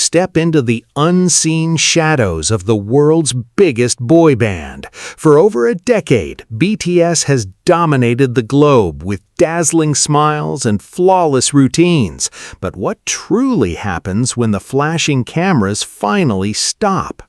step into the unseen shadows of the world's biggest boy band. For over a decade, BTS has dominated the globe with dazzling smiles and flawless routines. But what truly happens when the flashing cameras finally stop?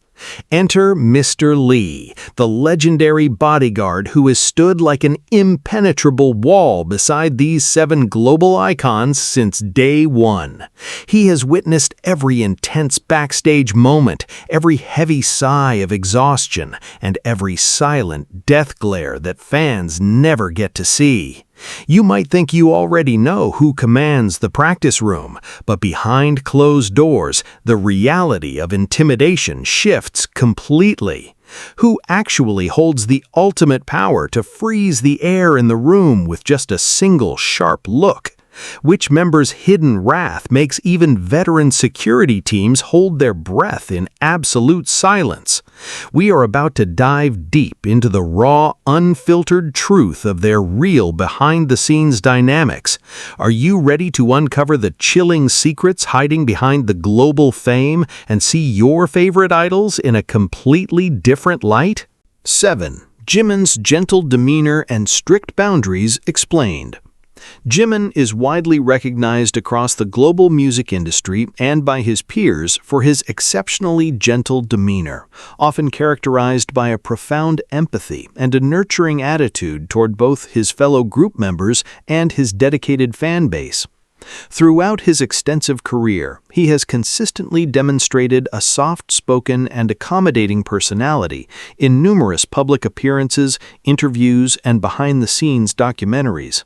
Enter Mr. Lee, the legendary bodyguard who has stood like an impenetrable wall beside these 7 global icons since day one. He has witnessed every intense backstage moment, every heavy sigh of exhaustion, and every silent death glare that fans never get to see. You might think you already know who commands the practice room, but behind closed doors, the reality of intimidation shifts completely. Who actually holds the ultimate power to freeze the air in the room with just a single sharp look? Which member's hidden wrath makes even veteran security teams hold their breath in absolute silence? We are about to dive deep into the raw, unfiltered truth of their real behind-the-scenes dynamics. Are you ready to uncover the chilling secrets hiding behind the global fame and see your favorite idols in a completely different light? 7. Jimin's gentle demeanor and strict boundaries explained. Jimin is widely recognized across the global music industry and by his peers for his exceptionally gentle demeanor, often characterized by a profound empathy and a nurturing attitude toward both his fellow group members and his dedicated fan base. Throughout his extensive career, he has consistently demonstrated a soft-spoken and accommodating personality in numerous public appearances, interviews, and behind-the-scenes documentaries.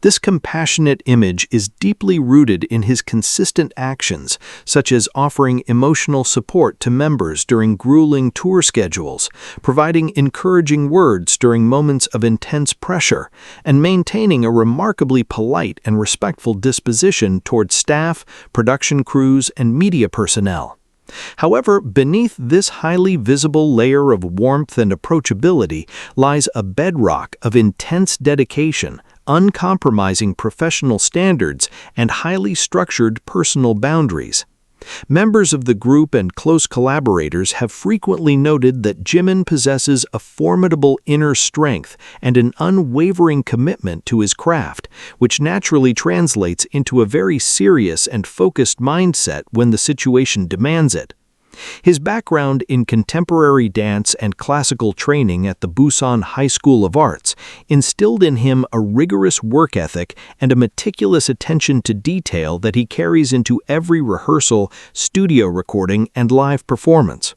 This compassionate image is deeply rooted in his consistent actions, such as offering emotional support to members during grueling tour schedules, providing encouraging words during moments of intense pressure, and maintaining a remarkably polite and respectful disposition toward staff, production crews, and media personnel. However, beneath this highly visible layer of warmth and approachability lies a bedrock of intense dedication, uncompromising professional standards, and highly structured personal boundaries. Members of the group and close collaborators have frequently noted that Jimin possesses a formidable inner strength and an unwavering commitment to his craft, which naturally translates into a very serious and focused mindset when the situation demands it. His background in contemporary dance and classical training at the Busan High School of Arts instilled in him a rigorous work ethic and a meticulous attention to detail that he carries into every rehearsal, studio recording, and live performance.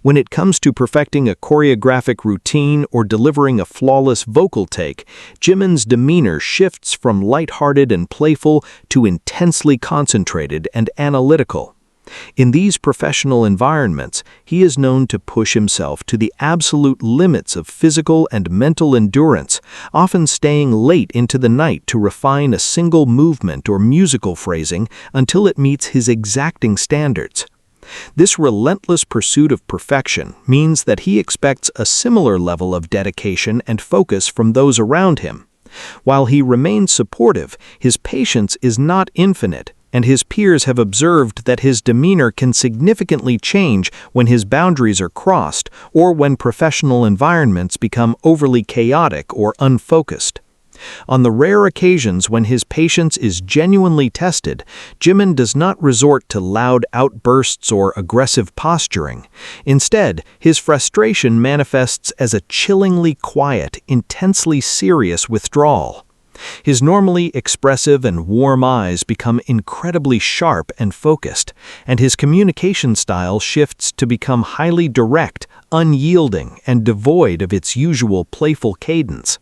When it comes to perfecting a choreographic routine or delivering a flawless vocal take, Jimin's demeanor shifts from lighthearted and playful to intensely concentrated and analytical. In these professional environments, he is known to push himself to the absolute limits of physical and mental endurance, often staying late into the night to refine a single movement or musical phrasing until it meets his exacting standards. This relentless pursuit of perfection means that he expects a similar level of dedication and focus from those around him. While he remains supportive, his patience is not infinite, and his peers have observed that his demeanor can significantly change when his boundaries are crossed or when professional environments become overly chaotic or unfocused. On the rare occasions when his patience is genuinely tested, Jimin does not resort to loud outbursts or aggressive posturing. Instead, his frustration manifests as a chillingly quiet, intensely serious withdrawal. His normally expressive and warm eyes become incredibly sharp and focused, and his communication style shifts to become highly direct, unyielding, and devoid of its usual playful cadence.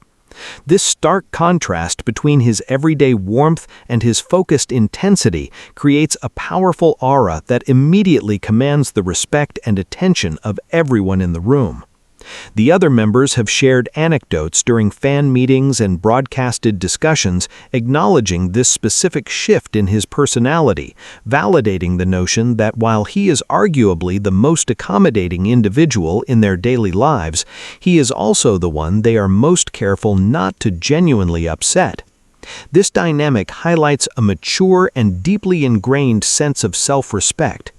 This stark contrast between his everyday warmth and his focused intensity creates a powerful aura that immediately commands the respect and attention of everyone in the room. The other members have shared anecdotes during fan meetings and broadcasted discussions acknowledging this specific shift in his personality, validating the notion that while he is arguably the most accommodating individual in their daily lives, he is also the one they are most careful not to genuinely upset. This dynamic highlights a mature and deeply ingrained sense of self-respect.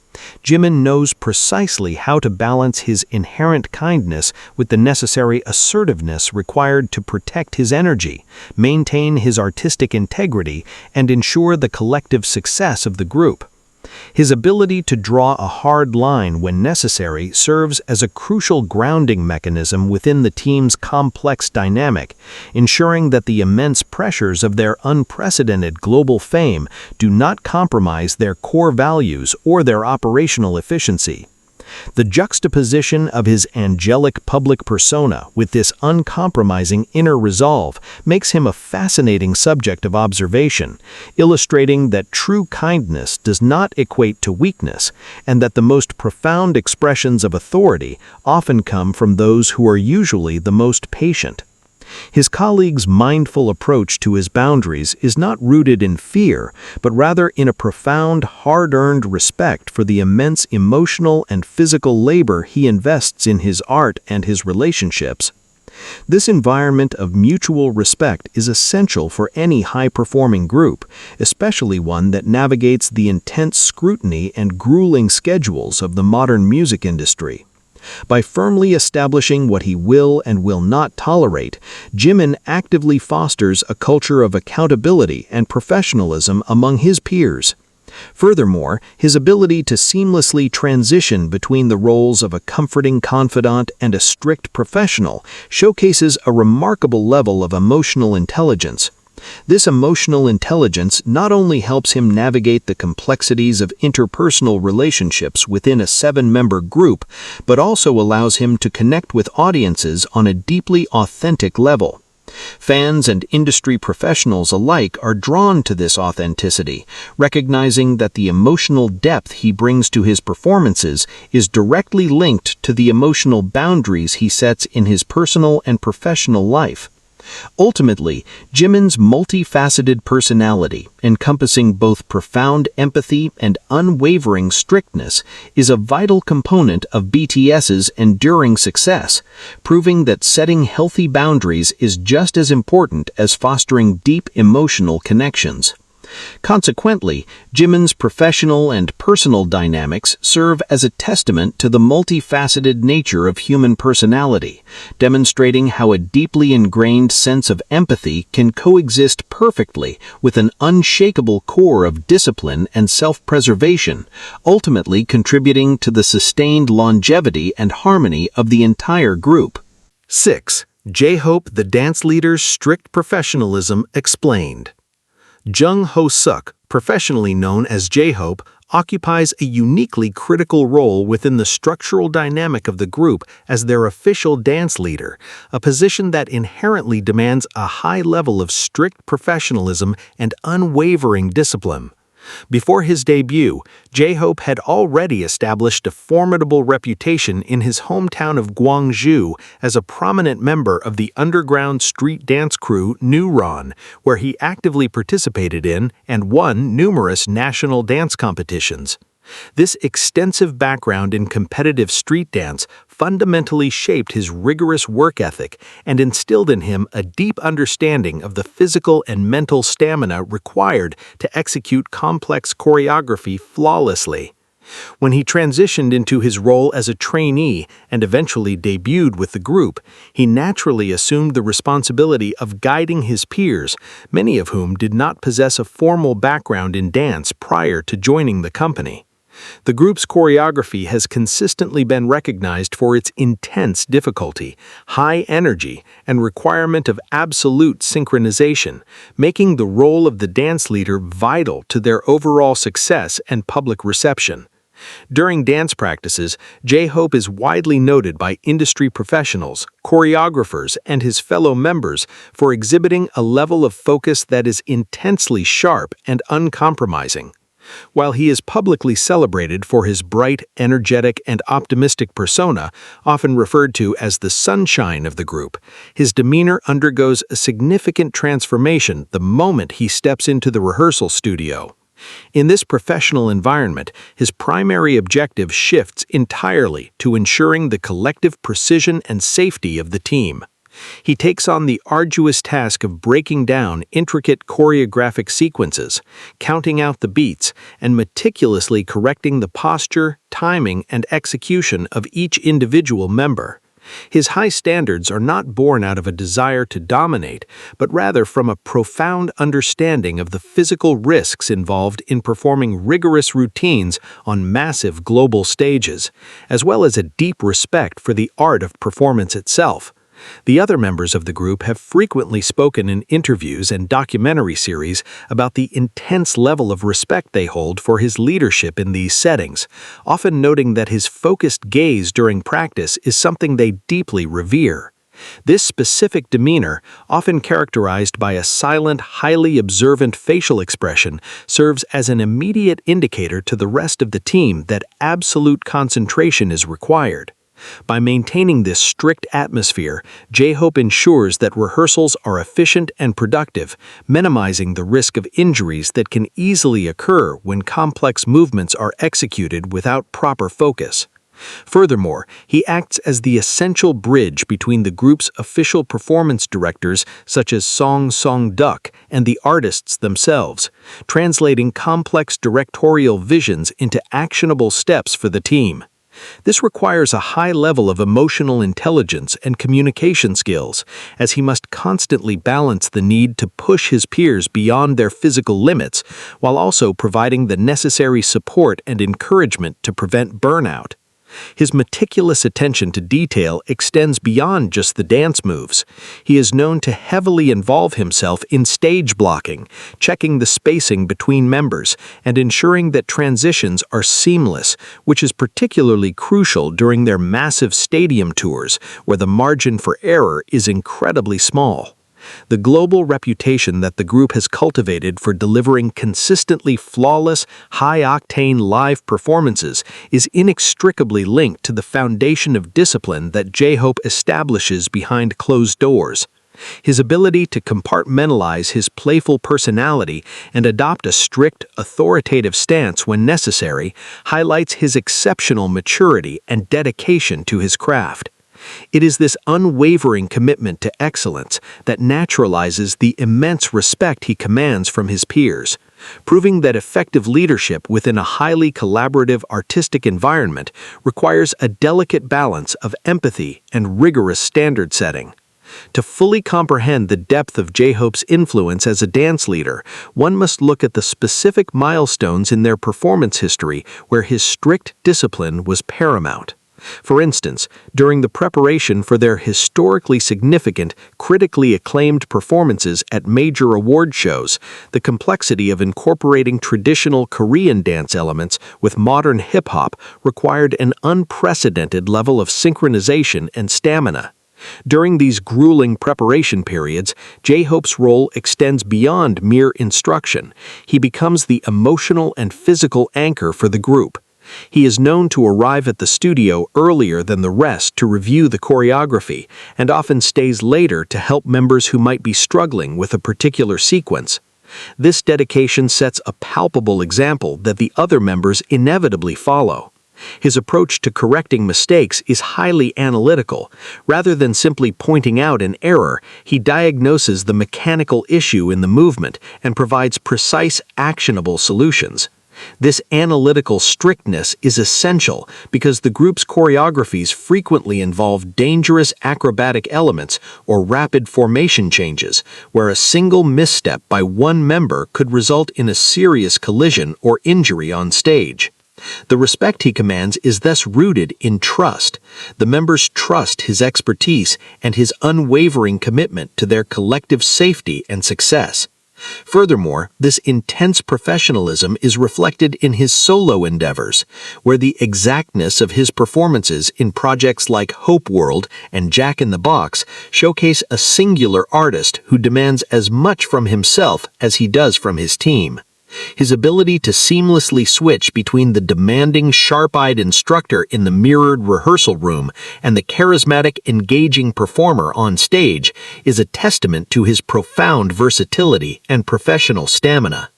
Jimin knows precisely how to balance his inherent kindness with the necessary assertiveness required to protect his energy, maintain his artistic integrity, and ensure the collective success of the group. His ability to draw a hard line when necessary serves as a crucial grounding mechanism within the team's complex dynamic, ensuring that the immense pressures of their unprecedented global fame do not compromise their core values or their operational efficiency. The juxtaposition of his angelic public persona with this uncompromising inner resolve makes him a fascinating subject of observation, illustrating that true kindness does not equate to weakness, and that the most profound expressions of authority often come from those who are usually the most patient. His colleagues' mindful approach to his boundaries is not rooted in fear, but rather in a profound, hard-earned respect for the immense emotional and physical labor he invests in his art and his relationships. This environment of mutual respect is essential for any high-performing group, especially one that navigates the intense scrutiny and grueling schedules of the modern music industry. By firmly establishing what he will and will not tolerate, Jimin actively fosters a culture of accountability and professionalism among his peers. Furthermore, his ability to seamlessly transition between the roles of a comforting confidant and a strict professional showcases a remarkable level of emotional intelligence. This emotional intelligence not only helps him navigate the complexities of interpersonal relationships within a seven-member group, but also allows him to connect with audiences on a deeply authentic level. Fans and industry professionals alike are drawn to this authenticity, recognizing that the emotional depth he brings to his performances is directly linked to the emotional boundaries he sets in his personal and professional life. Ultimately, Jimin's multifaceted personality, encompassing both profound empathy and unwavering strictness, is a vital component of BTS's enduring success, proving that setting healthy boundaries is just as important as fostering deep emotional connections. Consequently, Jimin's professional and personal dynamics serve as a testament to the multifaceted nature of human personality, demonstrating how a deeply ingrained sense of empathy can coexist perfectly with an unshakable core of discipline and self-preservation, ultimately contributing to the sustained longevity and harmony of the entire group. 6. J-Hope, the dance leader's strict professionalism explained. Jungkook, professionally known as J-Hope, occupies a uniquely critical role within the structural dynamic of the group as their official dance leader, a position that inherently demands a high level of strict professionalism and unwavering discipline. Before his debut, J-Hope had already established a formidable reputation in his hometown of Gwangju as a prominent member of the underground street dance crew Neuron, where he actively participated in and won numerous national dance competitions. This extensive background in competitive street dance fundamentally shaped his rigorous work ethic and instilled in him a deep understanding of the physical and mental stamina required to execute complex choreography flawlessly. When he transitioned into his role as a trainee and eventually debuted with the group, he naturally assumed the responsibility of guiding his peers, many of whom did not possess a formal background in dance prior to joining the company. The group's choreography has consistently been recognized for its intense difficulty, high energy, and requirement of absolute synchronization, making the role of the dance leader vital to their overall success and public reception. During dance practices, J-Hope is widely noted by industry professionals, choreographers, and his fellow members for exhibiting a level of focus that is intensely sharp and uncompromising. While he is publicly celebrated for his bright, energetic, and optimistic persona, often referred to as the sunshine of the group, his demeanor undergoes a significant transformation the moment he steps into the rehearsal studio. In this professional environment, his primary objective shifts entirely to ensuring the collective precision and safety of the team. He takes on the arduous task of breaking down intricate choreographic sequences, counting out the beats, and meticulously correcting the posture, timing, and execution of each individual member. His high standards are not born out of a desire to dominate, but rather from a profound understanding of the physical risks involved in performing rigorous routines on massive global stages, as well as a deep respect for the art of performance itself. The other members of the group have frequently spoken in interviews and documentary series about the intense level of respect they hold for his leadership in these settings, often noting that his focused gaze during practice is something they deeply revere. This specific demeanor, often characterized by a silent, highly observant facial expression, serves as an immediate indicator to the rest of the team that absolute concentration is required. By maintaining this strict atmosphere, J-Hope ensures that rehearsals are efficient and productive, minimizing the risk of injuries that can easily occur when complex movements are executed without proper focus. Furthermore, he acts as the essential bridge between the group's official performance directors such as Song Song-duk and the artists themselves, translating complex directorial visions into actionable steps for the team. This requires a high level of emotional intelligence and communication skills, as he must constantly balance the need to push his peers beyond their physical limits, while also providing the necessary support and encouragement to prevent burnout. His meticulous attention to detail extends beyond just the dance moves. He is known to heavily involve himself in stage blocking, checking the spacing between members, and ensuring that transitions are seamless, which is particularly crucial during their massive stadium tours, where the margin for error is incredibly small. The global reputation that the group has cultivated for delivering consistently flawless, high-octane live performances is inextricably linked to the foundation of discipline that J-Hope establishes behind closed doors. His ability to compartmentalize his playful personality and adopt a strict, authoritative stance when necessary highlights his exceptional maturity and dedication to his craft. It is this unwavering commitment to excellence that naturalizes the immense respect he commands from his peers, proving that effective leadership within a highly collaborative artistic environment requires a delicate balance of empathy and rigorous standard setting. To fully comprehend the depth of J-Hope's influence as a dance leader, one must look at the specific milestones in their performance history where his strict discipline was paramount. For instance, during the preparation for their historically significant, critically acclaimed performances at major award shows, the complexity of incorporating traditional Korean dance elements with modern hip-hop required an unprecedented level of synchronization and stamina. During these grueling preparation periods, J-Hope's role extends beyond mere instruction. He becomes the emotional and physical anchor for the group. He is known to arrive at the studio earlier than the rest to review the choreography, and often stays later to help members who might be struggling with a particular sequence. This dedication sets a palpable example that the other members inevitably follow. His approach to correcting mistakes is highly analytical. Rather than simply pointing out an error, he diagnoses the mechanical issue in the movement and provides precise, actionable solutions. This analytical strictness is essential because the group's choreographies frequently involve dangerous acrobatic elements or rapid formation changes, where a single misstep by one member could result in a serious collision or injury on stage. The respect he commands is thus rooted in trust. The members trust his expertise and his unwavering commitment to their collective safety and success. Furthermore, this intense professionalism is reflected in his solo endeavors, where the exactness of his performances in projects like Hope World and Jack in the Box showcase a singular artist who demands as much from himself as he does from his team. His ability to seamlessly switch between the demanding, sharp-eyed instructor in the mirrored rehearsal room and the charismatic, engaging performer on stage is a testament to his profound versatility and professional stamina.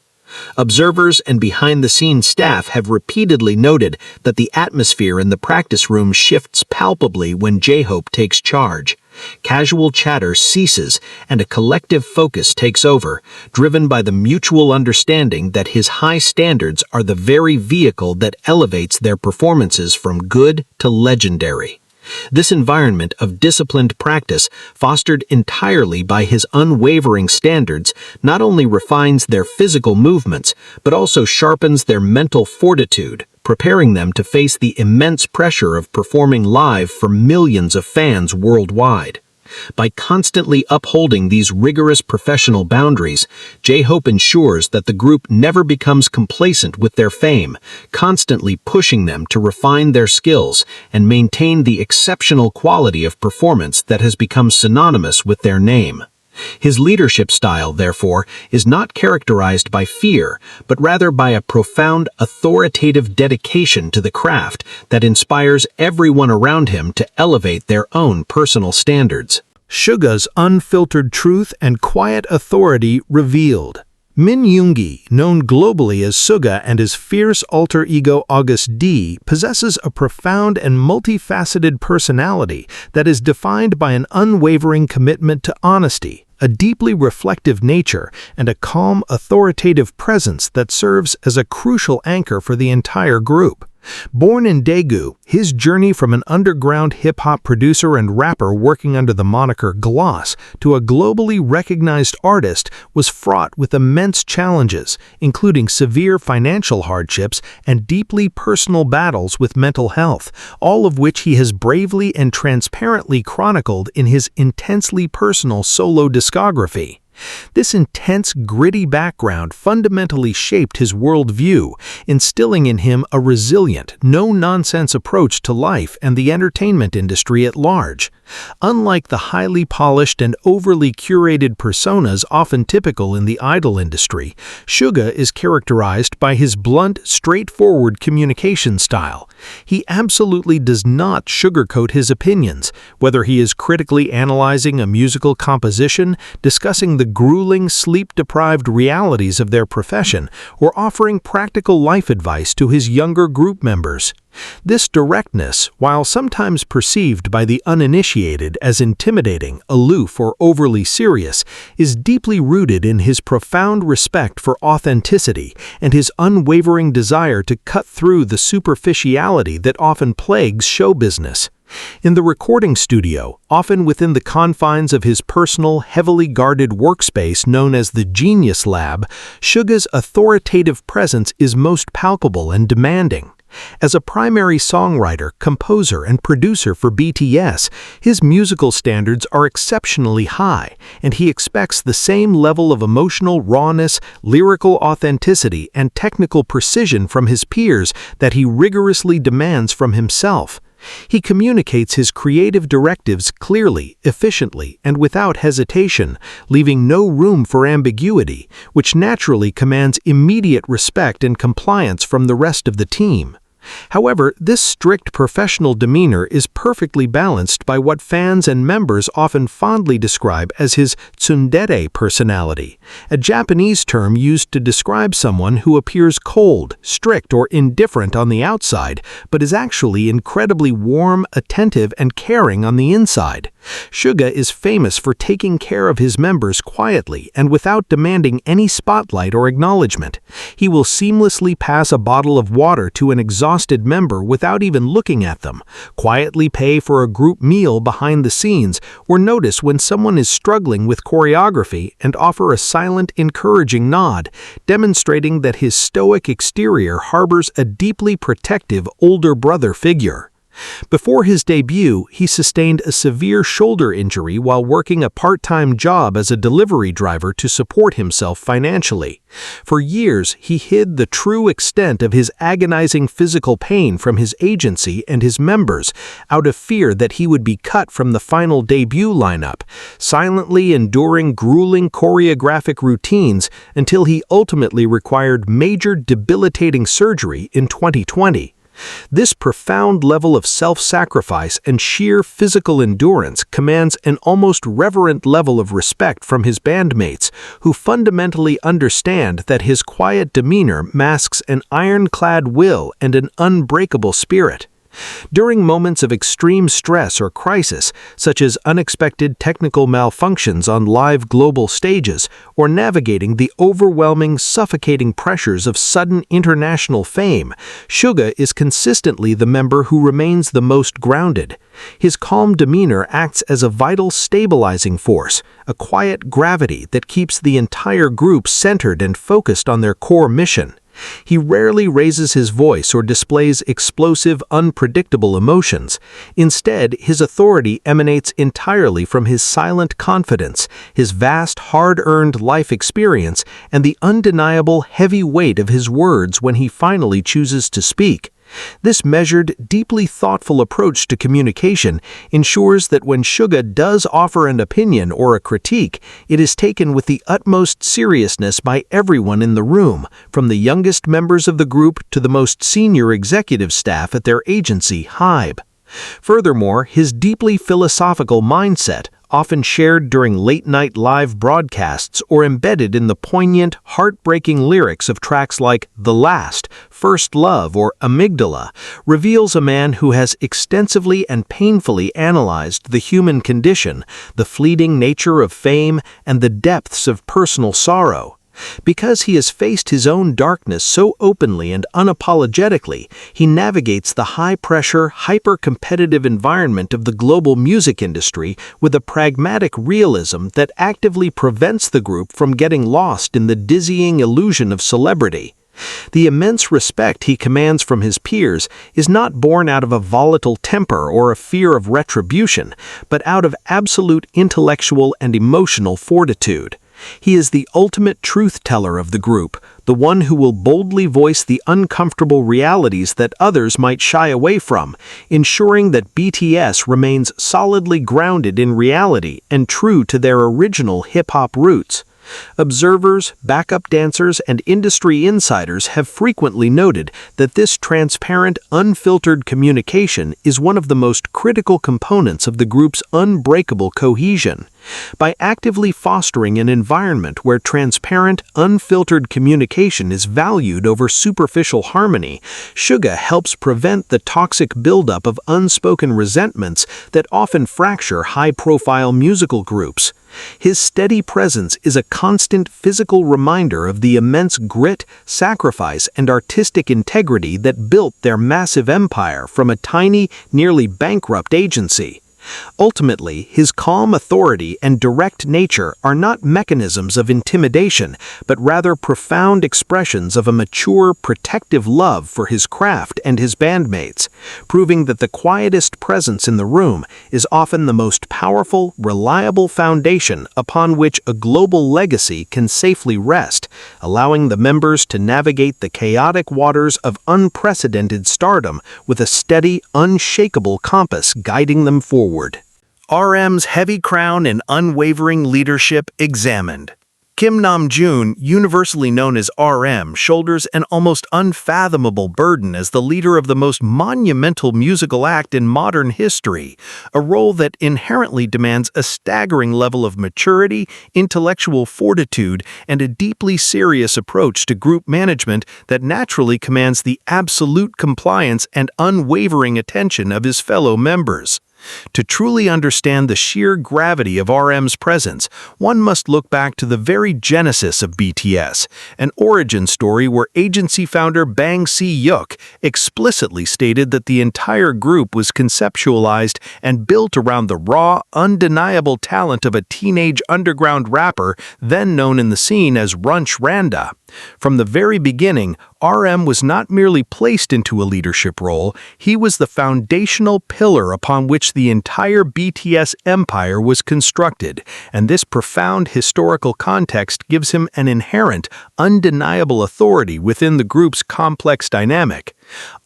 Observers and behind-the-scenes staff have repeatedly noted that the atmosphere in the practice room shifts palpably when J-Hope takes charge. Casual chatter ceases and a collective focus takes over, driven by the mutual understanding that his high standards are the very vehicle that elevates their performances from good to legendary. This environment of disciplined practice, fostered entirely by his unwavering standards, not only refines their physical movements, but also sharpens their mental fortitude, preparing them to face the immense pressure of performing live for millions of fans worldwide. By constantly upholding these rigorous professional boundaries, J-Hope ensures that the group never becomes complacent with their fame, constantly pushing them to refine their skills and maintain the exceptional quality of performance that has become synonymous with their name. His leadership style, therefore, is not characterized by fear, but rather by a profound, authoritative dedication to the craft that inspires everyone around him to elevate their own personal standards. Suga's unfiltered truth and quiet authority revealed. Min Yoongi, known globally as Suga, and his fierce alter ego August D, possesses a profound and multifaceted personality that is defined by an unwavering commitment to honesty, a deeply reflective nature, and a calm, authoritative presence that serves as a crucial anchor for the entire group. Born in Daegu, his journey from an underground hip-hop producer and rapper working under the moniker Gloss to a globally recognized artist was fraught with immense challenges, including severe financial hardships and deeply personal battles with mental health, all of which he has bravely and transparently chronicled in his intensely personal solo discography. This intense, gritty background fundamentally shaped his worldview, instilling in him a resilient, no-nonsense approach to life and the entertainment industry at large. Unlike the highly polished and overly curated personas often typical in the idol industry, Suga is characterized by his blunt, straightforward communication style. He absolutely does not sugarcoat his opinions, whether he is critically analyzing a musical composition, discussing the grueling, sleep-deprived realities of their profession, or offering practical life advice to his younger group members. This directness, while sometimes perceived by the uninitiated as intimidating, aloof, or overly serious, is deeply rooted in his profound respect for authenticity and his unwavering desire to cut through the superficiality that often plagues show business. In the recording studio, often within the confines of his personal, heavily guarded workspace known as the Genius Lab, Suga's authoritative presence is most palpable and demanding. As a primary songwriter, composer, and producer for BTS, his musical standards are exceptionally high, and he expects the same level of emotional rawness, lyrical authenticity, and technical precision from his peers that he rigorously demands from himself. He communicates his creative directives clearly, efficiently, and without hesitation, leaving no room for ambiguity, which naturally commands immediate respect and compliance from the rest of the team. However, this strict professional demeanor is perfectly balanced by what fans and members often fondly describe as his tsundere personality, a Japanese term used to describe someone who appears cold, strict, or indifferent on the outside, but is actually incredibly warm, attentive, and caring on the inside. Suga is famous for taking care of his members quietly and without demanding any spotlight or acknowledgement. He will seamlessly pass a bottle of water to an exhausted member without even looking at them, quietly pay for a group meal behind the scenes, or notice when someone is struggling with choreography and offer a silent, encouraging nod, demonstrating that his stoic exterior harbors a deeply protective older brother figure. Before his debut, he sustained a severe shoulder injury while working a part-time job as a delivery driver to support himself financially. For years, he hid the true extent of his agonizing physical pain from his agency and his members, out of fear that he would be cut from the final debut lineup, silently enduring grueling choreographic routines until he ultimately required major debilitating surgery in 2020. This profound level of self-sacrifice and sheer physical endurance commands an almost reverent level of respect from his bandmates, who fundamentally understand that his quiet demeanor masks an ironclad will and an unbreakable spirit. During moments of extreme stress or crisis, such as unexpected technical malfunctions on live global stages or navigating the overwhelming, suffocating pressures of sudden international fame, Suga is consistently the member who remains the most grounded. His calm demeanor acts as a vital stabilizing force, a quiet gravity that keeps the entire group centered and focused on their core mission. He rarely raises his voice or displays explosive, unpredictable emotions. Instead, his authority emanates entirely from his silent confidence, his vast, hard-earned life experience, and the undeniable heavy weight of his words when he finally chooses to speak. This measured, deeply thoughtful approach to communication ensures that when Suga does offer an opinion or a critique, it is taken with the utmost seriousness by everyone in the room, from the youngest members of the group to the most senior executive staff at their agency, HYBE. Furthermore, his deeply philosophical mindset, often shared during late-night live broadcasts or embedded in the poignant, heartbreaking lyrics of tracks like The Last, First Love, or Amygdala, reveals a man who has extensively and painfully analyzed the human condition, the fleeting nature of fame, and the depths of personal sorrow. Because he has faced his own darkness so openly and unapologetically, he navigates the high-pressure, hyper-competitive environment of the global music industry with a pragmatic realism that actively prevents the group from getting lost in the dizzying illusion of celebrity. The immense respect he commands from his peers is not born out of a volatile temper or a fear of retribution, but out of absolute intellectual and emotional fortitude. He is the ultimate truth-teller of the group, the one who will boldly voice the uncomfortable realities that others might shy away from, ensuring that BTS remains solidly grounded in reality and true to their original hip-hop roots. Observers, backup dancers, and industry insiders have frequently noted that this transparent, unfiltered communication is one of the most critical components of the group's unbreakable cohesion. By actively fostering an environment where transparent, unfiltered communication is valued over superficial harmony, Suga helps prevent the toxic buildup of unspoken resentments that often fracture high-profile musical groups. His steady presence is a constant physical reminder of the immense grit, sacrifice, and artistic integrity that built their massive empire from a tiny, nearly bankrupt agency. Ultimately, his calm authority and direct nature are not mechanisms of intimidation, but rather profound expressions of a mature, protective love for his craft and his bandmates, proving that the quietest presence in the room is often the most powerful, reliable foundation upon which a global legacy can safely rest, allowing the members to navigate the chaotic waters of unprecedented stardom with a steady, unshakable compass guiding them forward. RM's heavy crown and unwavering leadership examined. Kim Namjoon, universally known as RM, shoulders an almost unfathomable burden as the leader of the most monumental musical act in modern history, a role that inherently demands a staggering level of maturity, intellectual fortitude, and a deeply serious approach to group management that naturally commands the absolute compliance and unwavering attention of his fellow members. To truly understand the sheer gravity of RM's presence, one must look back to the very genesis of BTS, an origin story where agency founder Bang Si-hyuk explicitly stated that the entire group was conceptualized and built around the raw, undeniable talent of a teenage underground rapper then known in the scene as Runch Randa. From the very beginning, RM was not merely placed into a leadership role, he was the foundational pillar upon which the entire BTS empire was constructed, and this profound historical context gives him an inherent, undeniable authority within the group's complex dynamic.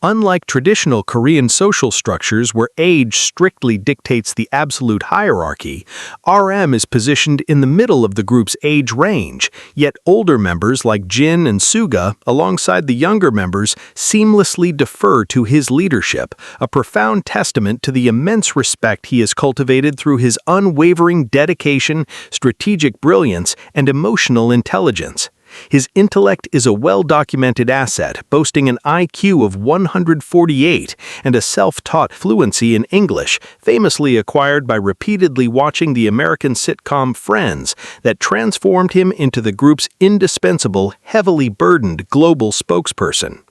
Unlike traditional Korean social structures where age strictly dictates the absolute hierarchy, RM is positioned in the middle of the group's age range, yet older members like Jin and Suga, alongside the younger members, seamlessly defer to his leadership, a profound testament to the immense respect he has cultivated through his unwavering dedication, strategic brilliance, and emotional intelligence. His intellect is a well-documented asset, boasting an IQ of 148 and a self-taught fluency in English, famously acquired by repeatedly watching the American sitcom Friends, that transformed him into the group's indispensable, heavily burdened global spokesperson.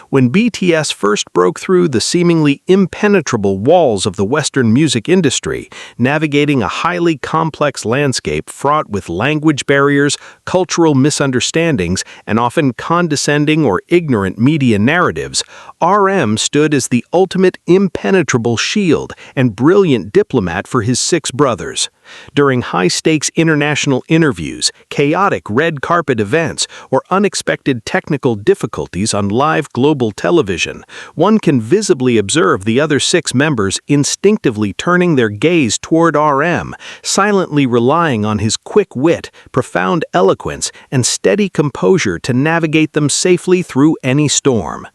When BTS first broke through the seemingly impenetrable walls of the Western music industry, navigating a highly complex landscape fraught with language barriers, cultural misunderstandings, and often condescending or ignorant media narratives, RM stood as the ultimate impenetrable shield and brilliant diplomat for his 6 brothers. During high-stakes international interviews, chaotic red carpet events, or unexpected technical difficulties on live global television, one can visibly observe the other 6 members instinctively turning their gaze toward RM, silently relying on his quick wit, profound eloquence, and steady composure to navigate them safely through any storm.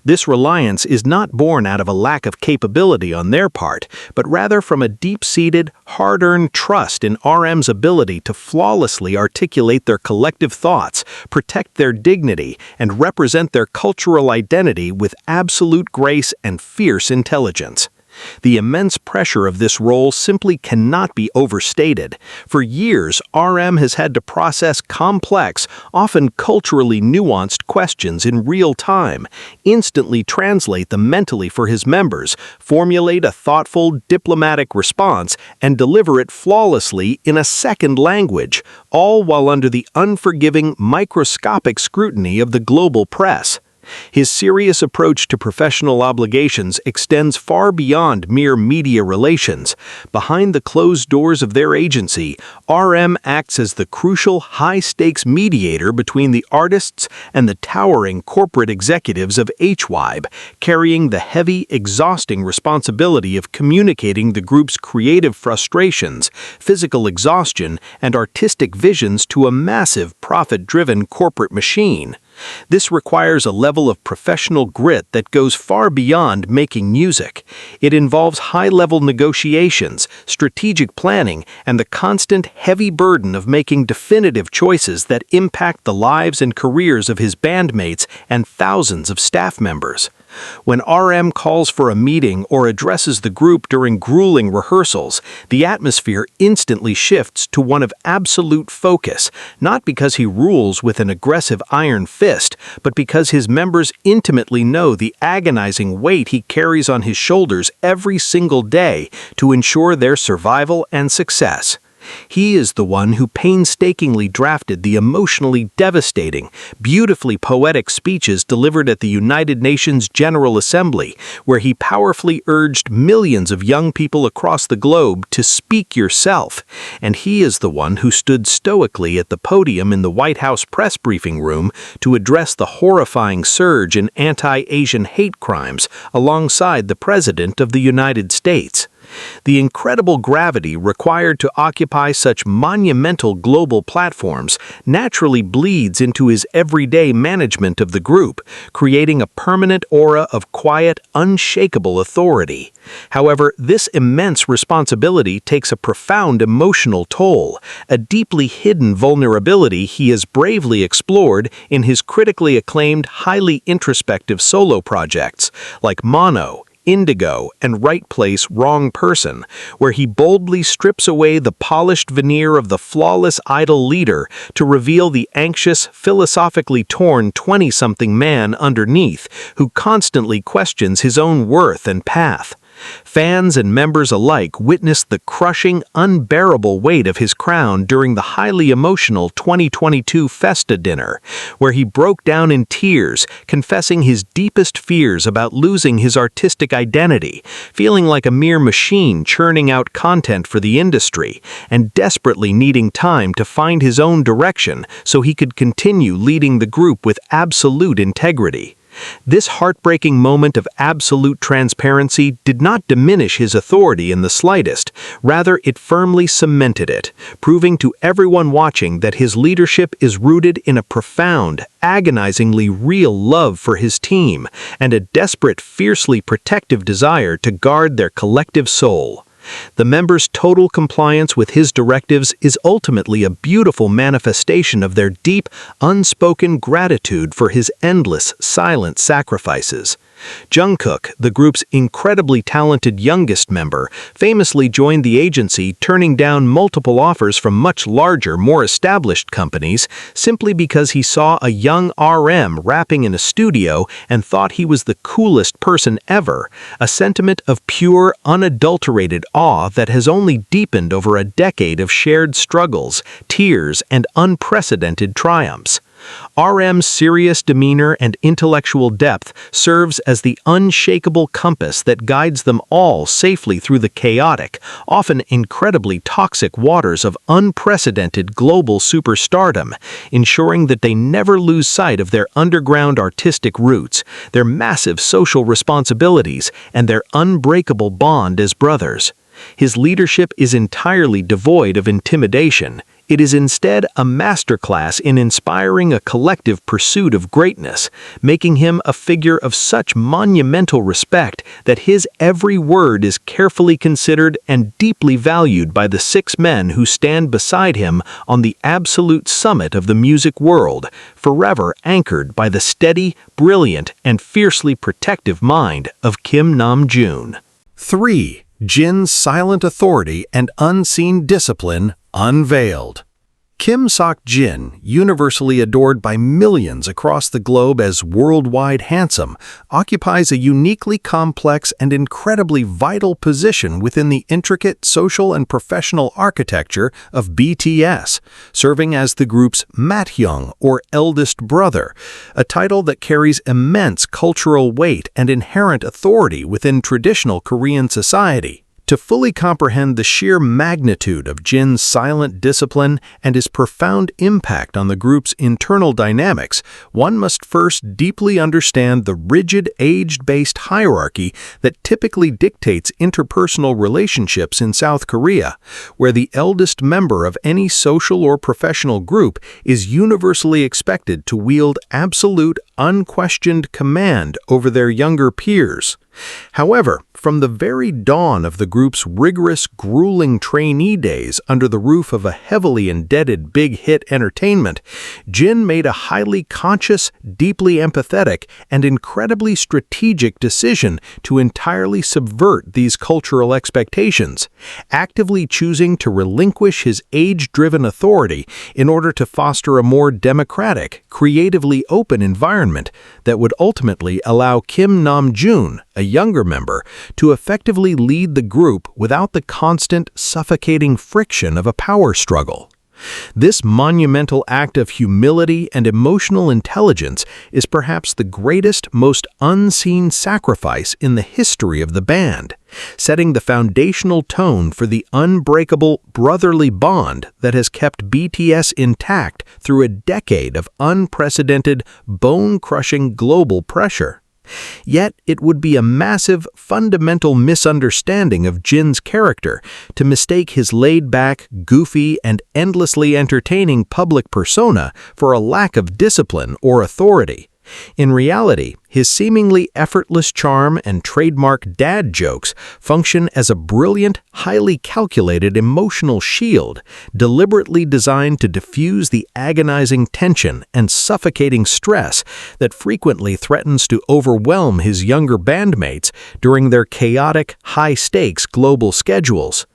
This reliance is not born out of a lack of capability on their part, but rather from a deep-seated, hard-earned trust in RM's ability to flawlessly articulate their collective thoughts, protect their dignity, and represent their cultural identity with absolute grace and fierce intelligence. The immense pressure of this role simply cannot be overstated. For years, RM has had to process complex, often culturally nuanced questions in real time, instantly translate them mentally for his members, formulate a thoughtful, diplomatic response, and deliver it flawlessly in a second language, all while under the unforgiving, microscopic scrutiny of the global press. His serious approach to professional obligations extends far beyond mere media relations. Behind the closed doors of their agency, RM acts as the crucial high-stakes mediator between the artists and the towering corporate executives of HYBE, carrying the heavy, exhausting responsibility of communicating the group's creative frustrations, physical exhaustion, and artistic visions to a massive, profit-driven corporate machine. This requires a level of professional grit that goes far beyond making music. It involves high-level negotiations, strategic planning, and the constant heavy burden of making definitive choices that impact the lives and careers of his bandmates and thousands of staff members. When RM calls for a meeting or addresses the group during grueling rehearsals, the atmosphere instantly shifts to one of absolute focus, not because he rules with an aggressive iron fist, but because his members intimately know the agonizing weight he carries on his shoulders every single day to ensure their survival and success. He is the one who painstakingly drafted the emotionally devastating, beautifully poetic speeches delivered at the United Nations General Assembly, where he powerfully urged millions of young people across the globe to speak yourself, and he is the one who stood stoically at the podium in the White House press briefing room to address the horrifying surge in anti-Asian hate crimes alongside the President of the United States. The incredible gravity required to occupy such monumental global platforms naturally bleeds into his everyday management of the group, creating a permanent aura of quiet, unshakable authority. However, this immense responsibility takes a profound emotional toll, a deeply hidden vulnerability he has bravely explored in his critically acclaimed, highly introspective solo projects like Mono, Indigo, and Right Place, Wrong Person, where he boldly strips away the polished veneer of the flawless idol leader to reveal the anxious, philosophically torn 20-something man underneath, who constantly questions his own worth and path. Fans and members alike witnessed the crushing, unbearable weight of his crown during the highly emotional 2022 Festa dinner, where he broke down in tears, confessing his deepest fears about losing his artistic identity, feeling like a mere machine churning out content for the industry, and desperately needing time to find his own direction so he could continue leading the group with absolute integrity. This heartbreaking moment of absolute transparency did not diminish his authority in the slightest, rather it firmly cemented it, proving to everyone watching that his leadership is rooted in a profound, agonizingly real love for his team and a desperate, fiercely protective desire to guard their collective soul. The members' total compliance with his directives is ultimately a beautiful manifestation of their deep, unspoken gratitude for his endless, silent sacrifices. Jungkook, the group's incredibly talented youngest member, famously joined the agency, turning down multiple offers from much larger, more established companies simply because he saw a young RM rapping in a studio and thought he was the coolest person ever, a sentiment of pure, unadulterated awe that has only deepened over a decade of shared struggles, tears, and unprecedented triumphs. RM's serious demeanor and intellectual depth serves as the unshakable compass that guides them all safely through the chaotic, often incredibly toxic waters of unprecedented global superstardom, ensuring that they never lose sight of their underground artistic roots, their massive social responsibilities, and their unbreakable bond as brothers. His leadership is entirely devoid of intimidation. It is instead a masterclass in inspiring a collective pursuit of greatness, making him a figure of such monumental respect that his every word is carefully considered and deeply valued by the 6 men who stand beside him on the absolute summit of the music world, forever anchored by the steady, brilliant, and fiercely protective mind of Kim Namjoon. 3. Jin's silent authority and unseen discipline unveiled. Kim Sok-jin, universally adored by millions across the globe as worldwide handsome, occupies a uniquely complex and incredibly vital position within the intricate social and professional architecture of BTS, serving as the group's Taehyung, or eldest brother, a title that carries immense cultural weight and inherent authority within traditional Korean society. To fully comprehend the sheer magnitude of Jin's silent discipline and his profound impact on the group's internal dynamics, one must first deeply understand the rigid age-based hierarchy that typically dictates interpersonal relationships in South Korea, where the eldest member of any social or professional group is universally expected to wield absolute, unquestioned command over their younger peers. However, from the very dawn of the group's rigorous, grueling trainee days under the roof of a heavily indebted Big Hit Entertainment, Jin made a highly conscious, deeply empathetic, and incredibly strategic decision to entirely subvert these cultural expectations, actively choosing to relinquish his age-driven authority in order to foster a more democratic, creatively open environment that would ultimately allow Kim Namjoon, a younger member, to effectively lead the group without the constant, suffocating friction of a power struggle. This monumental act of humility and emotional intelligence is perhaps the greatest, most unseen sacrifice in the history of the band, setting the foundational tone for the unbreakable brotherly bond that has kept BTS intact through a decade of unprecedented, bone-crushing global pressure. Yet it would be a massive, fundamental misunderstanding of Jin's character to mistake his laid-back, goofy, and endlessly entertaining public persona for a lack of discipline or authority. In reality, his seemingly effortless charm and trademark dad jokes function as a brilliant, highly calculated emotional shield, deliberately designed to diffuse the agonizing tension and suffocating stress that frequently threatens to overwhelm his younger bandmates during their chaotic, high-stakes global schedules.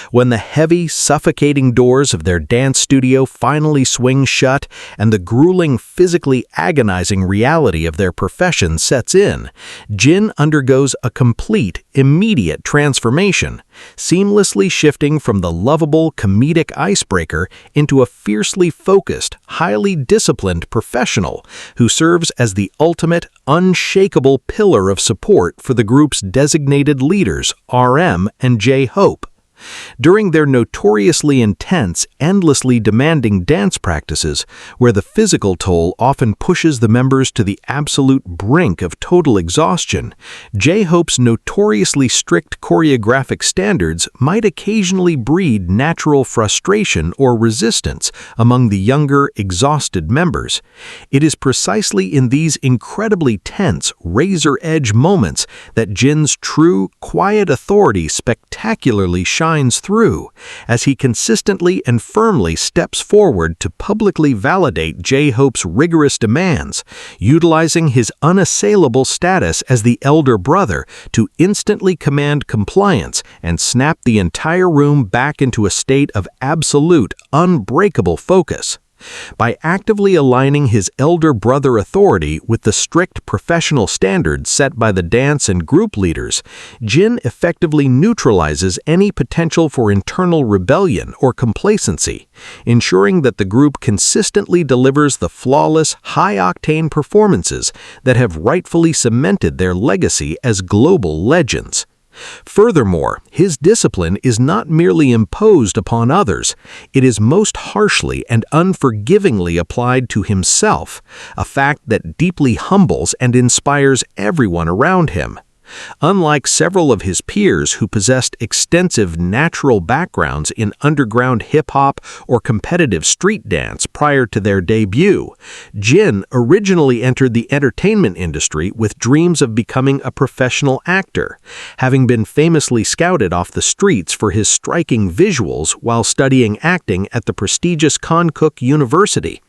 When the heavy, suffocating doors of their dance studio finally swing shut and the grueling, physically agonizing reality of their profession sets in, Jin undergoes a complete, immediate transformation, seamlessly shifting from the lovable, comedic icebreaker into a fiercely focused, highly disciplined professional who serves as the ultimate, unshakable pillar of support for the group's designated leaders, RM and J-Hope. During their notoriously intense, endlessly demanding dance practices, where the physical toll often pushes the members to the absolute brink of total exhaustion, J-Hope's notoriously strict choreographic standards might occasionally breed natural frustration or resistance among the younger, exhausted members. It is precisely in these incredibly tense, razor-edge moments that Jin's true, quiet authority spectacularly shines through, as he consistently and firmly steps forward to publicly validate J-Hope's rigorous demands, utilizing his unassailable status as the elder brother to instantly command compliance and snap the entire room back into a state of absolute, unbreakable focus. By actively aligning his elder brother authority with the strict professional standards set by the dance and group leaders, Jin effectively neutralizes any potential for internal rebellion or complacency, ensuring that the group consistently delivers the flawless, high-octane performances that have rightfully cemented their legacy as global legends. Furthermore, his discipline is not merely imposed upon others, it is most harshly and unforgivingly applied to himself, a fact that deeply humbles and inspires everyone around him. Unlike several of his peers who possessed extensive natural backgrounds in underground hip-hop or competitive street dance prior to their debut, Jin originally entered the entertainment industry with dreams of becoming a professional actor, having been famously scouted off the streets for his striking visuals while studying acting at the prestigious Konkuk University.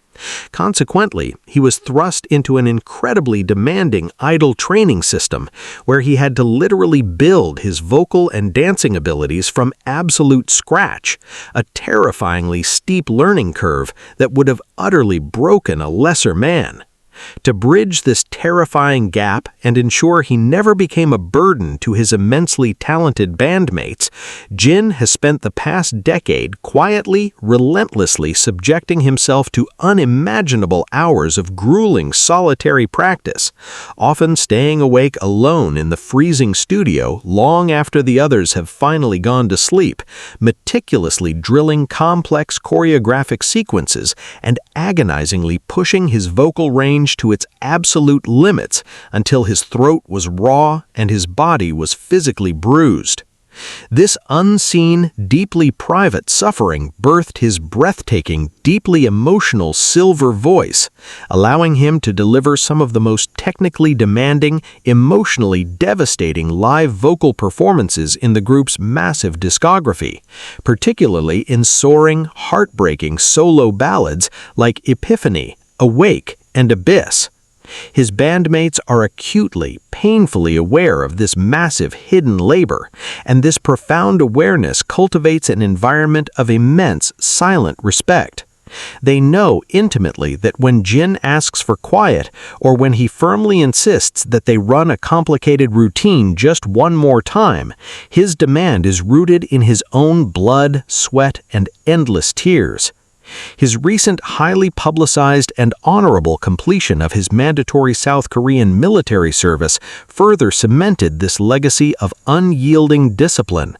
Consequently, he was thrust into an incredibly demanding idol training system where he had to literally build his vocal and dancing abilities from absolute scratch, a terrifyingly steep learning curve that would have utterly broken a lesser man. To bridge this terrifying gap and ensure he never became a burden to his immensely talented bandmates, Jin has spent the past decade quietly, relentlessly subjecting himself to unimaginable hours of grueling solitary practice, often staying awake alone in the freezing studio long after the others have finally gone to sleep, meticulously drilling complex choreographic sequences and agonizingly pushing his vocal range to its absolute limits until his throat was raw and his body was physically bruised. This unseen, deeply private suffering birthed his breathtaking, deeply emotional silver voice, allowing him to deliver some of the most technically demanding, emotionally devastating live vocal performances in the group's massive discography, particularly in soaring, heartbreaking solo ballads like Epiphany, Awake, and Abyss. His bandmates are acutely, painfully aware of this massive hidden labor, and this profound awareness cultivates an environment of immense, silent respect. They know intimately that when Jin asks for quiet, or when he firmly insists that they run a complicated routine just one more time, his demand is rooted in his own blood, sweat, and endless tears. His recent highly publicized and honorable completion of his mandatory South Korean military service further cemented this legacy of unyielding discipline.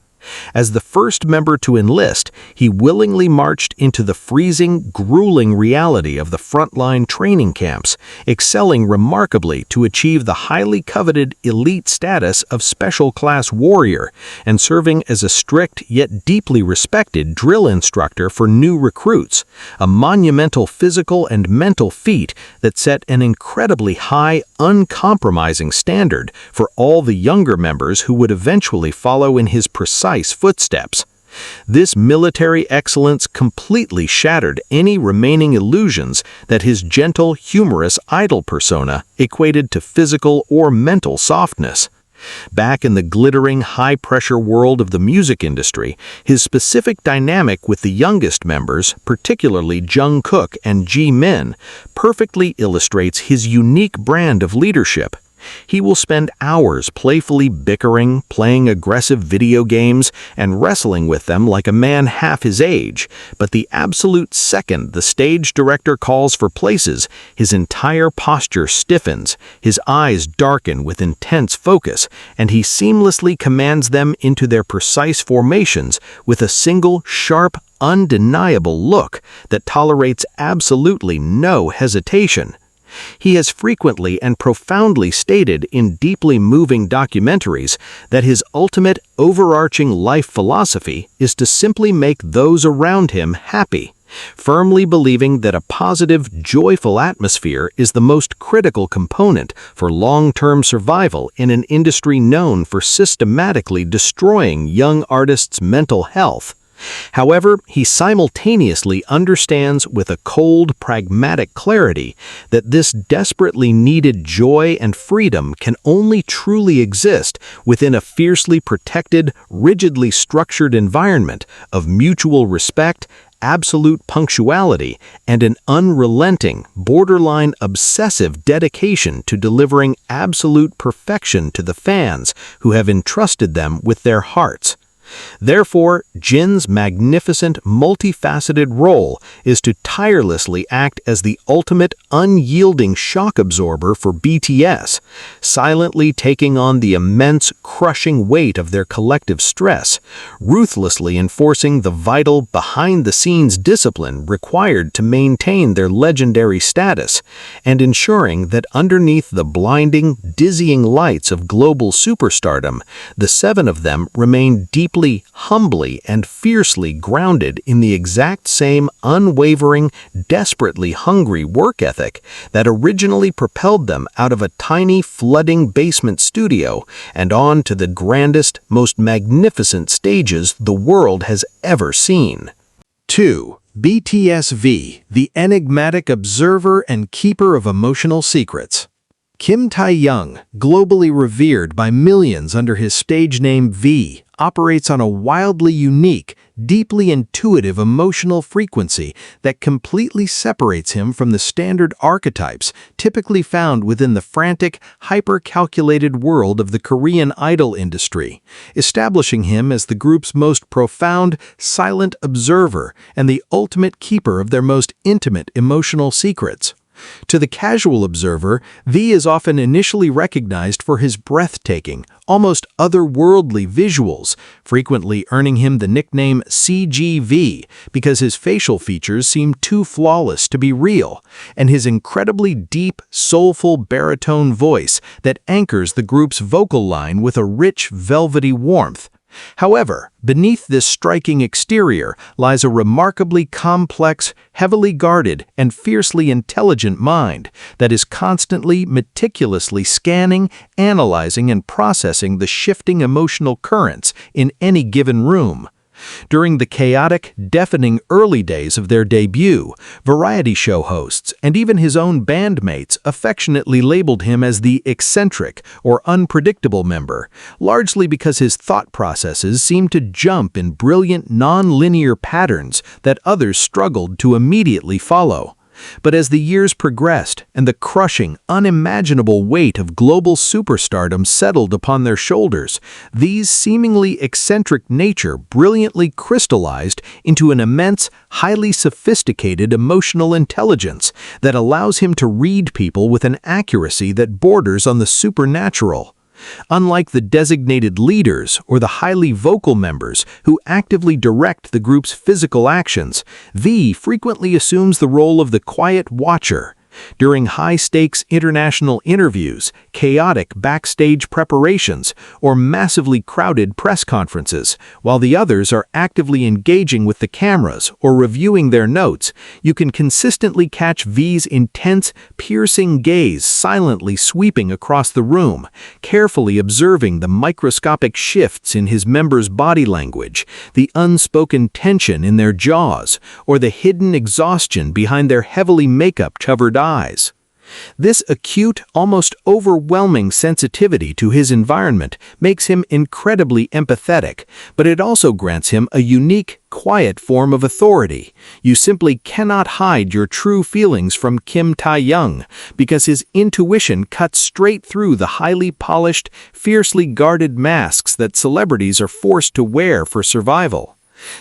As the first member to enlist, he willingly marched into the freezing, grueling reality of the frontline training camps, excelling remarkably to achieve the highly coveted elite status of Special Class Warrior, and serving as a strict yet deeply respected drill instructor for new recruits, a monumental physical and mental feat that set an incredibly high, uncompromising standard for all the younger members who would eventually follow in his precise footsteps. This military excellence completely shattered any remaining illusions that his gentle, humorous idol persona equated to physical or mental softness. Back in the glittering, high-pressure world of the music industry, his specific dynamic with the youngest members, particularly Jungkook and Jimin, perfectly illustrates his unique brand of leadership. He will spend hours playfully bickering, playing aggressive video games, and wrestling with them like a man half his age, but the absolute second the stage director calls for places, his entire posture stiffens, his eyes darken with intense focus, and he seamlessly commands them into their precise formations with a single, sharp, undeniable look that tolerates absolutely no hesitation. He has frequently and profoundly stated in deeply moving documentaries that his ultimate overarching life philosophy is to simply make those around him happy, firmly believing that a positive, joyful atmosphere is the most critical component for long-term survival in an industry known for systematically destroying young artists' mental health. However, he simultaneously understands with a cold, pragmatic clarity that this desperately needed joy and freedom can only truly exist within a fiercely protected, rigidly structured environment of mutual respect, absolute punctuality, and an unrelenting, borderline obsessive dedication to delivering absolute perfection to the fans who have entrusted them with their hearts. Therefore, Jin's magnificent, multifaceted role is to tirelessly act as the ultimate unyielding shock absorber for BTS, silently taking on the immense, crushing weight of their collective stress, ruthlessly enforcing the vital, behind-the-scenes discipline required to maintain their legendary status, and ensuring that underneath the blinding, dizzying lights of global superstardom, the seven of them remain deeply, humbly, and fiercely grounded in the exact same unwavering, desperately hungry work ethic that originally propelled them out of a tiny, flooding basement studio and on to the grandest, most magnificent stages the world has ever seen. 2. BTS, the enigmatic observer and keeper of emotional secrets. Kim Taehyung, globally revered by millions under his stage name V, operates on a wildly unique, deeply intuitive emotional frequency that completely separates him from the standard archetypes typically found within the frantic, hyper-calculated world of the Korean idol industry, establishing him as the group's most profound, silent observer and the ultimate keeper of their most intimate emotional secrets. To the casual observer, V is often initially recognized for his breathtaking, almost otherworldly visuals, frequently earning him the nickname CGV because his facial features seem too flawless to be real, and his incredibly deep, soulful baritone voice that anchors the group's vocal line with a rich, velvety warmth. However, beneath this striking exterior lies a remarkably complex, heavily guarded, and fiercely intelligent mind that is constantly, meticulously scanning, analyzing, and processing the shifting emotional currents in any given room. During the chaotic, deafening early days of their debut, variety show hosts and even his own bandmates affectionately labeled him as the eccentric or unpredictable member, largely because his thought processes seemed to jump in brilliant non-linear patterns that others struggled to immediately follow. But as the years progressed and the crushing, unimaginable weight of global superstardom settled upon their shoulders, V's seemingly eccentric nature brilliantly crystallized into an immense, highly sophisticated emotional intelligence that allows him to read people with an accuracy that borders on the supernatural. Unlike the designated leaders or the highly vocal members who actively direct the group's physical actions, V frequently assumes the role of the quiet watcher. During high-stakes international interviews, chaotic backstage preparations, or massively crowded press conferences, while the others are actively engaging with the cameras or reviewing their notes, you can consistently catch V's intense, piercing gaze silently sweeping across the room, carefully observing the microscopic shifts in his members' body language, the unspoken tension in their jaws, or the hidden exhaustion behind their heavily makeup-covered eyes. This acute, almost overwhelming sensitivity to his environment makes him incredibly empathetic, but it also grants him a unique, quiet form of authority. You simply cannot hide your true feelings from Kim Taehyung, because his intuition cuts straight through the highly polished, fiercely guarded masks that celebrities are forced to wear for survival.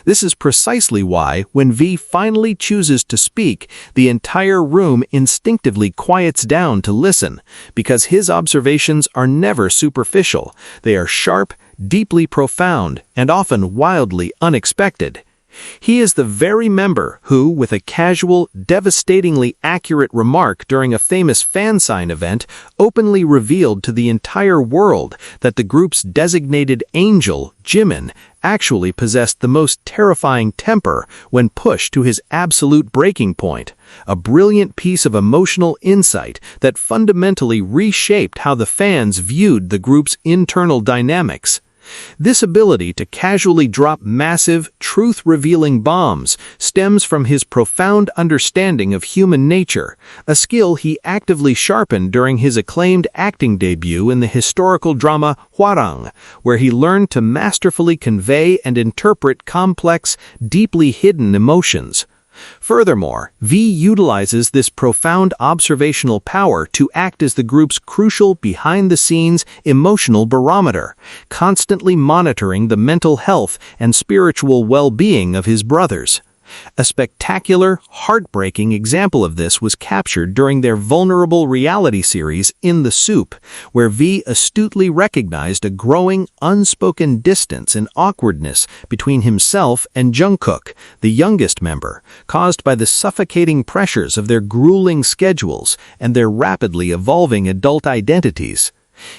This is precisely why, when V finally chooses to speak, the entire room instinctively quiets down to listen, because his observations are never superficial. They are sharp, deeply profound, and often wildly unexpected. He is the very member who, with a casual, devastatingly accurate remark during a famous fan sign event, openly revealed to the entire world that the group's designated angel, Jimin, actually possessed the most terrifying temper when pushed to his absolute breaking point, a brilliant piece of emotional insight that fundamentally reshaped how the fans viewed the group's internal dynamics. This ability to casually drop massive, truth-revealing bombs stems from his profound understanding of human nature, a skill he actively sharpened during his acclaimed acting debut in the historical drama Hwarang, where he learned to masterfully convey and interpret complex, deeply hidden emotions. Furthermore, V utilizes this profound observational power to act as the group's crucial behind-the-scenes emotional barometer, constantly monitoring the mental health and spiritual well-being of his brothers. A spectacular, heartbreaking example of this was captured during their vulnerable reality series In the Soup, where V astutely recognized a growing, unspoken distance and awkwardness between himself and Jungkook, the youngest member, caused by the suffocating pressures of their grueling schedules and their rapidly evolving adult identities.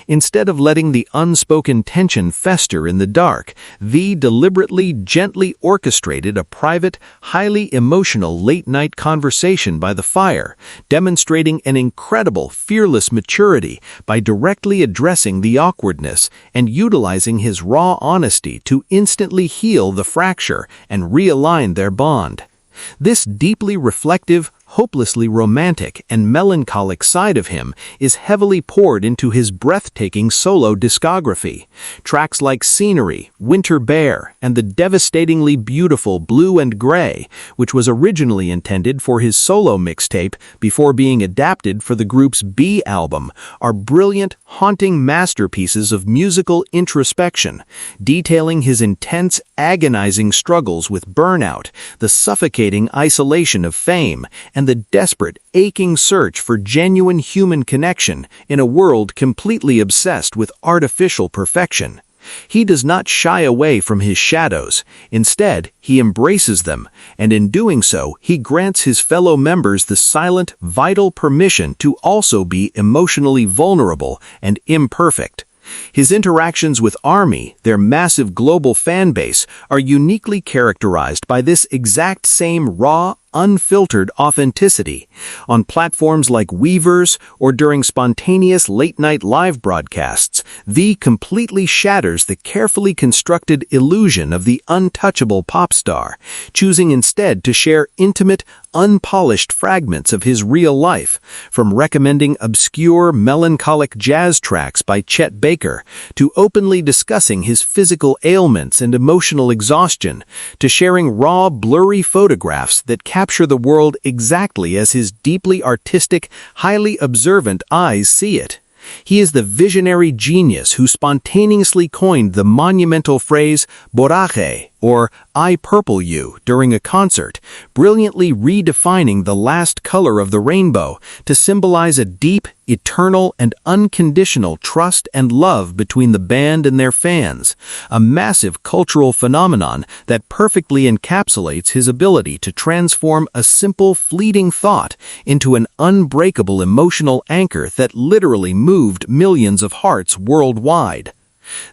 Instead of letting the unspoken tension fester in the dark, V deliberately, gently orchestrated a private, highly emotional late-night conversation by the fire, demonstrating an incredible, fearless maturity by directly addressing the awkwardness and utilizing his raw honesty to instantly heal the fracture and realign their bond. This deeply reflective, hopelessly romantic, and melancholic side of him is heavily poured into his breathtaking solo discography. Tracks like Scenery, Winter Bear, and the devastatingly beautiful Blue and Gray, which was originally intended for his solo mixtape before being adapted for the group's B album, are brilliant, haunting masterpieces of musical introspection, detailing his intense, agonizing struggles with burnout, the suffocating isolation of fame, and the desperate, aching search for genuine human connection in a world completely obsessed with artificial perfection. He does not shy away from his shadows. Instead, he embraces them, and in doing so, he grants his fellow members the silent, vital permission to also be emotionally vulnerable and imperfect. His interactions with Army, their massive global fan base, are uniquely characterized by this exact same raw, unfiltered authenticity. On platforms like Weverse or during spontaneous late-night live broadcasts, V completely shatters the carefully constructed illusion of the untouchable pop star, choosing instead to share intimate, unpolished fragments of his real life, from recommending obscure, melancholic jazz tracks by Chet Baker, to openly discussing his physical ailments and emotional exhaustion, to sharing raw, blurry photographs that capture the world exactly as his deeply artistic, highly observant eyes see it. He is the visionary genius who spontaneously coined the monumental phrase "boraje," or "I purple you," during a concert, brilliantly redefining the last color of the rainbow to symbolize a deep, eternal, and unconditional trust and love between the band and their fans, a massive cultural phenomenon that perfectly encapsulates his ability to transform a simple, fleeting thought into an unbreakable emotional anchor that literally moved millions of hearts worldwide.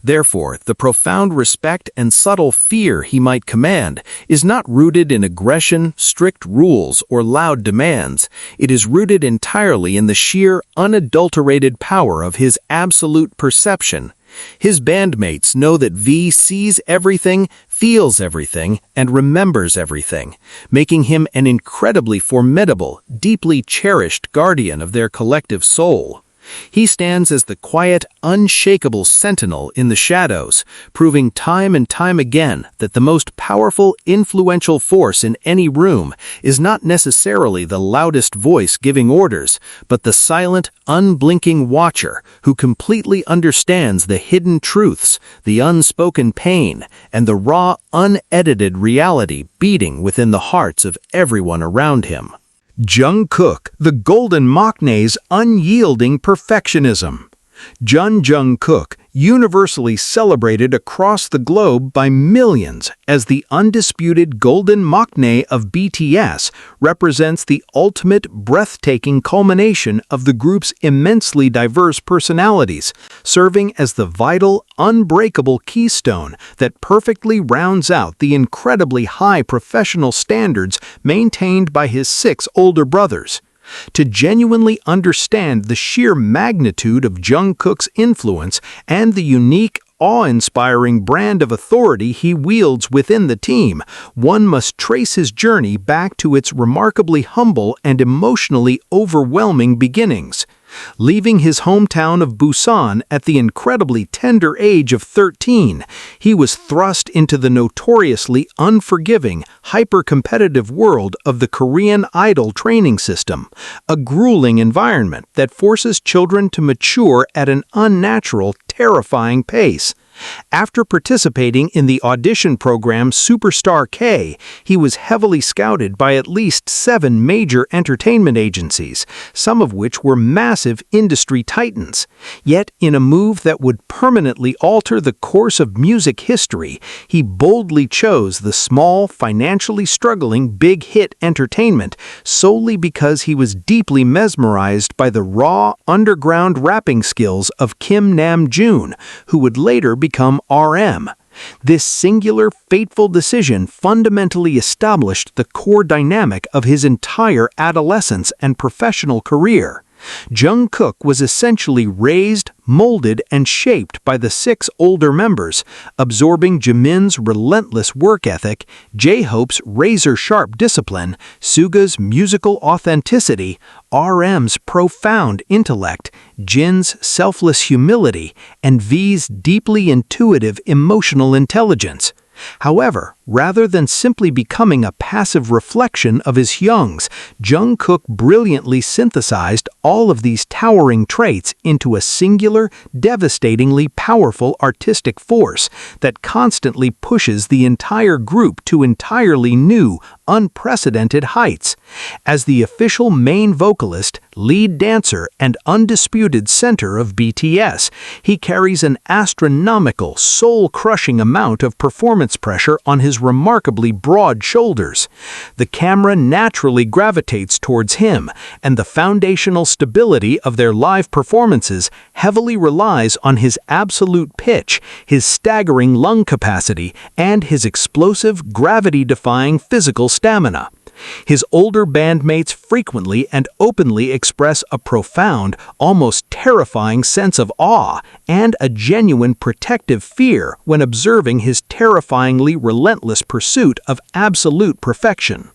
Therefore, the profound respect and subtle fear he might command is not rooted in aggression, strict rules, or loud demands. It is rooted entirely in the sheer, unadulterated power of his absolute perception. His bandmates know that V sees everything, feels everything, and remembers everything, making him an incredibly formidable, deeply cherished guardian of their collective soul. He stands as the quiet, unshakable sentinel in the shadows, proving time and time again that the most powerful, influential force in any room is not necessarily the loudest voice giving orders, but the silent, unblinking watcher who completely understands the hidden truths, the unspoken pain, and the raw, unedited reality beating within the hearts of everyone around him. Jungkook, the golden maknae's unyielding perfectionism. Jungkook, universally celebrated across the globe by millions as the undisputed golden maknae of BTS, represents the ultimate breathtaking culmination of the group's immensely diverse personalities, serving as the vital, unbreakable keystone that perfectly rounds out the incredibly high professional standards maintained by his 6 older brothers. To genuinely understand the sheer magnitude of Jungkook's influence and the unique, awe-inspiring brand of authority he wields within the team, one must trace his journey back to its remarkably humble and emotionally overwhelming beginnings. Leaving his hometown of Busan at the incredibly tender age of 13, he was thrust into the notoriously unforgiving, hyper-competitive world of the Korean Idol training system, a grueling environment that forces children to mature at an unnatural, terrifying pace. After participating in the audition program Superstar K, he was heavily scouted by at least 7 major entertainment agencies, some of which were massive industry titans. Yet, in a move that would permanently alter the course of music history, he boldly chose the small, financially struggling Big Hit Entertainment solely because he was deeply mesmerized by the raw, underground rapping skills of Kim Namjoon, who would later become RM. This singular, fateful decision fundamentally established the core dynamic of his entire adolescence and professional career. Jungkook was essentially raised, molded, and shaped by the 6 older members, absorbing Jimin's relentless work ethic, J-Hope's razor-sharp discipline, Suga's musical authenticity, RM's profound intellect, Jin's selfless humility, and V's deeply intuitive emotional intelligence. However, rather than simply becoming a passive reflection of his youngs, Jungkook brilliantly synthesized all of these towering traits into a singular, devastatingly powerful artistic force that constantly pushes the entire group to entirely new, unprecedented heights. As the official main vocalist, lead dancer, and undisputed center of BTS, he carries an astronomical, soul-crushing amount of performance pressure on his remarkably broad shoulders. The camera naturally gravitates towards him, and the foundational stability of their live performances heavily relies on his absolute pitch, his staggering lung capacity, and his explosive, gravity-defying physical stamina. His older bandmates frequently and openly express a profound, almost terrifying sense of awe and a genuine protective fear when observing his terrifyingly relentless pursuit of absolute perfection.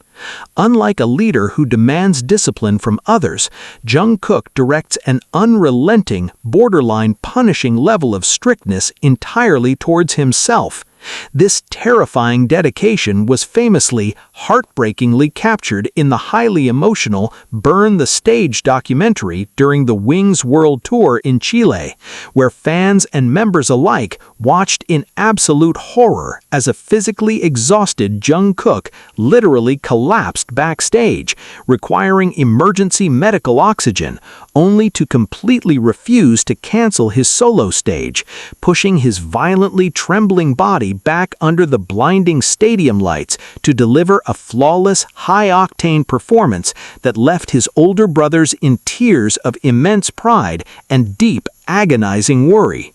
Unlike a leader who demands discipline from others, Jungkook directs an unrelenting, borderline punishing level of strictness entirely towards himself. This terrifying dedication was famously, heartbreakingly captured in the highly emotional Burn the Stage documentary during the Wings World Tour in Chile, where fans and members alike watched in absolute horror as a physically exhausted Jungkook literally collapsed backstage, requiring emergency medical oxygen, only to completely refuse to cancel his solo stage, pushing his violently trembling body back under the blinding stadium lights to deliver a flawless, high-octane performance that left his older brothers in tears of immense pride and deep, agonizing worry.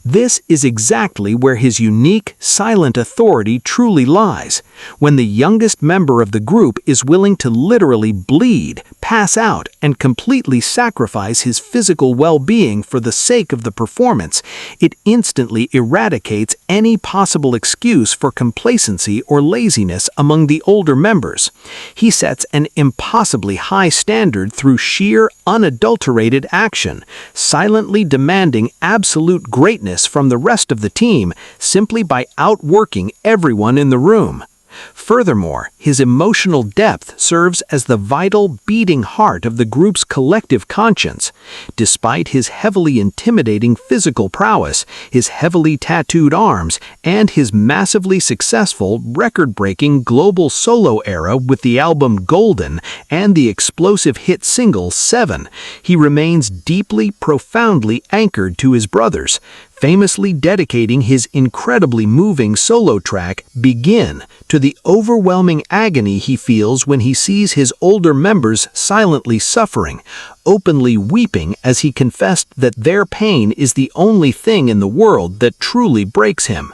This is exactly where his unique, silent authority truly lies, when the youngest member of the group is willing to literally bleed, pass out, and completely sacrifice his physical well-being for the sake of the performance. It instantly eradicates any possible excuse for complacency or laziness among the older members. He sets an impossibly high standard through sheer, unadulterated action, silently demanding absolute greatness from the rest of the team simply by outworking everyone in the room. Furthermore, his emotional depth serves as the vital, beating heart of the group's collective conscience. Despite his heavily intimidating physical prowess, his heavily tattooed arms, and his massively successful, record-breaking global solo era with the album Golden and the explosive hit single Seven, he remains deeply, profoundly anchored to his brothers, famously dedicating his incredibly moving solo track, Begin, to the overwhelming agony he feels when he sees his older members silently suffering, openly weeping as he confessed that their pain is the only thing in the world that truly breaks him.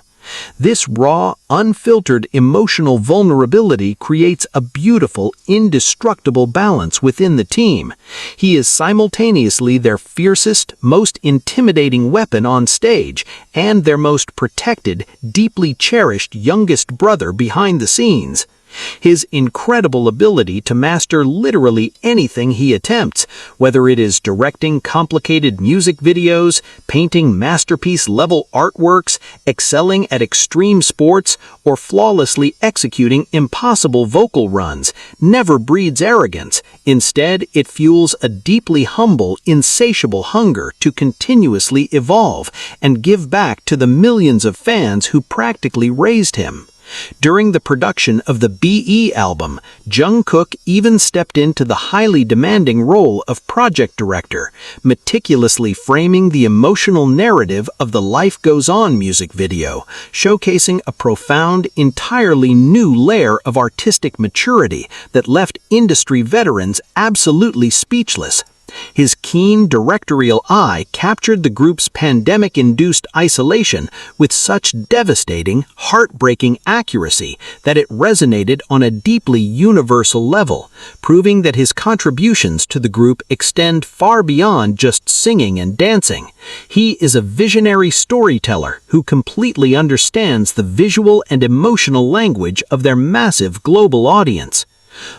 This raw, unfiltered emotional vulnerability creates a beautiful, indestructible balance within the team. He is simultaneously their fiercest, most intimidating weapon on stage and their most protected, deeply cherished youngest brother behind the scenes. His incredible ability to master literally anything he attempts, whether it is directing complicated music videos, painting masterpiece-level artworks, excelling at extreme sports, or flawlessly executing impossible vocal runs, never breeds arrogance. Instead, it fuels a deeply humble, insatiable hunger to continuously evolve and give back to the millions of fans who practically raised him. During the production of the BE album, Jungkook even stepped into the highly demanding role of project director, meticulously framing the emotional narrative of the Life Goes On music video, showcasing a profound, entirely new layer of artistic maturity that left industry veterans absolutely speechless. His keen directorial eye captured the group's pandemic-induced isolation with such devastating, heartbreaking accuracy that it resonated on a deeply universal level, proving that his contributions to the group extend far beyond just singing and dancing. He is a visionary storyteller who completely understands the visual and emotional language of their massive global audience.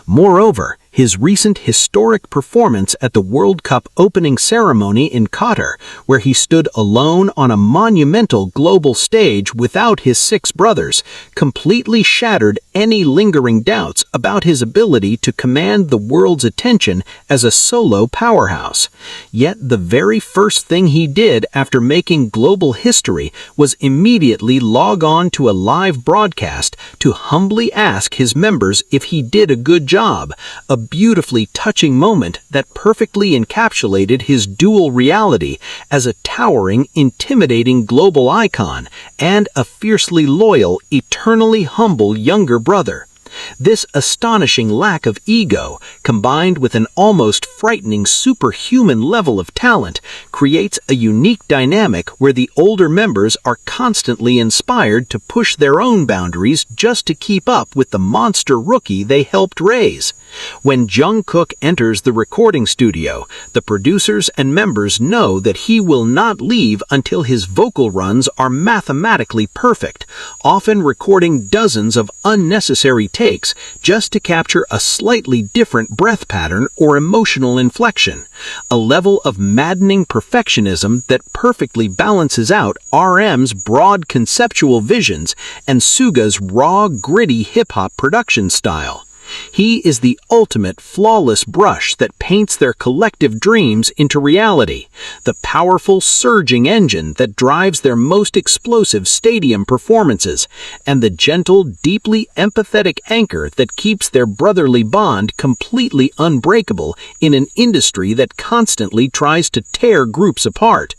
Moreover, his recent historic performance at the World Cup opening ceremony in Qatar, where he stood alone on a monumental global stage without his 6 brothers, completely shattered any lingering doubts about his ability to command the world's attention as a solo powerhouse. Yet the very first thing he did after making global history was immediately log on to a live broadcast to humbly ask his members if he did a good job, a beautifully touching moment that perfectly encapsulated his dual reality as a towering, intimidating global icon and a fiercely loyal, eternally humble younger brother. This astonishing lack of ego, combined with an almost frightening superhuman level of talent, creates a unique dynamic where the older members are constantly inspired to push their own boundaries just to keep up with the monster rookie they helped raise. When Jungkook enters the recording studio, the producers and members know that he will not leave until his vocal runs are mathematically perfect, often recording dozens of unnecessary takes just to capture a slightly different breath pattern or emotional inflection, a level of maddening perfectionism that perfectly balances out RM's broad conceptual visions and Suga's raw, gritty hip-hop production style. He is the ultimate flawless brush that paints their collective dreams into reality, the powerful surging engine that drives their most explosive stadium performances, and the gentle, deeply empathetic anchor that keeps their brotherly bond completely unbreakable in an industry that constantly tries to tear groups apart.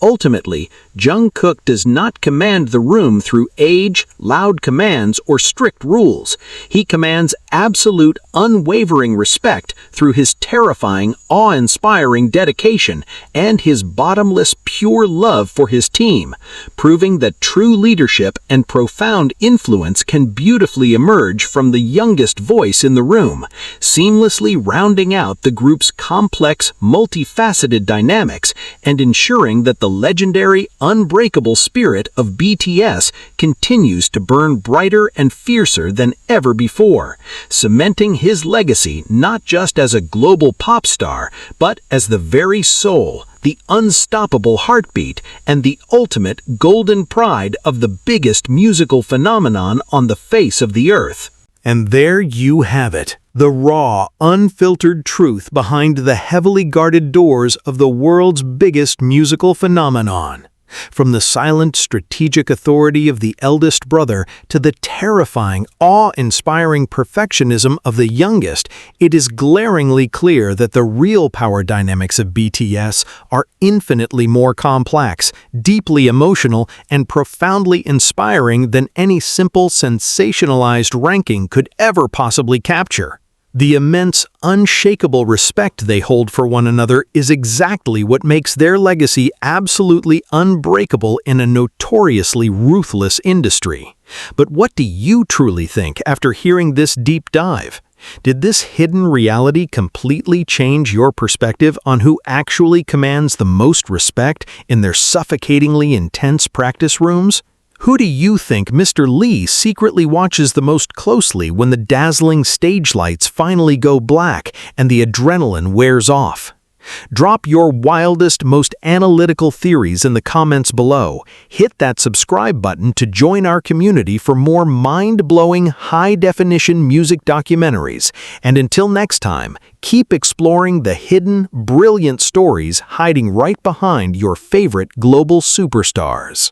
Ultimately, Jungkook does not command the room through age, loud commands, or strict rules. He commands absolute, unwavering respect through his terrifying, awe-inspiring dedication and his bottomless, pure love for his team, proving that true leadership and profound influence can beautifully emerge from the youngest voice in the room, seamlessly rounding out the group's complex, multifaceted dynamics and ensuring that the legendary, unbreakable spirit of BTS continues to burn brighter and fiercer than ever before, cementing his legacy not just as a global pop star, but as the very soul, the unstoppable heartbeat, and the ultimate golden pride of the biggest musical phenomenon on the face of the earth. And there you have it, the raw, unfiltered truth behind the heavily guarded doors of the world's biggest musical phenomenon. From the silent, strategic authority of the eldest brother to the terrifying, awe-inspiring perfectionism of the youngest, it is glaringly clear that the real power dynamics of BTS are infinitely more complex, deeply emotional, and profoundly inspiring than any simple, sensationalized ranking could ever possibly capture. The immense, unshakable respect they hold for one another is exactly what makes their legacy absolutely unbreakable in a notoriously ruthless industry. But what do you truly think after hearing this deep dive? Did this hidden reality completely change your perspective on who actually commands the most respect in their suffocatingly intense practice rooms? Who do you think Mr. Lee secretly watches the most closely when the dazzling stage lights finally go black and the adrenaline wears off? Drop your wildest, most analytical theories in the comments below. Hit that subscribe button to join our community for more mind-blowing, high-definition music documentaries. And until next time, keep exploring the hidden, brilliant stories hiding right behind your favorite global superstars.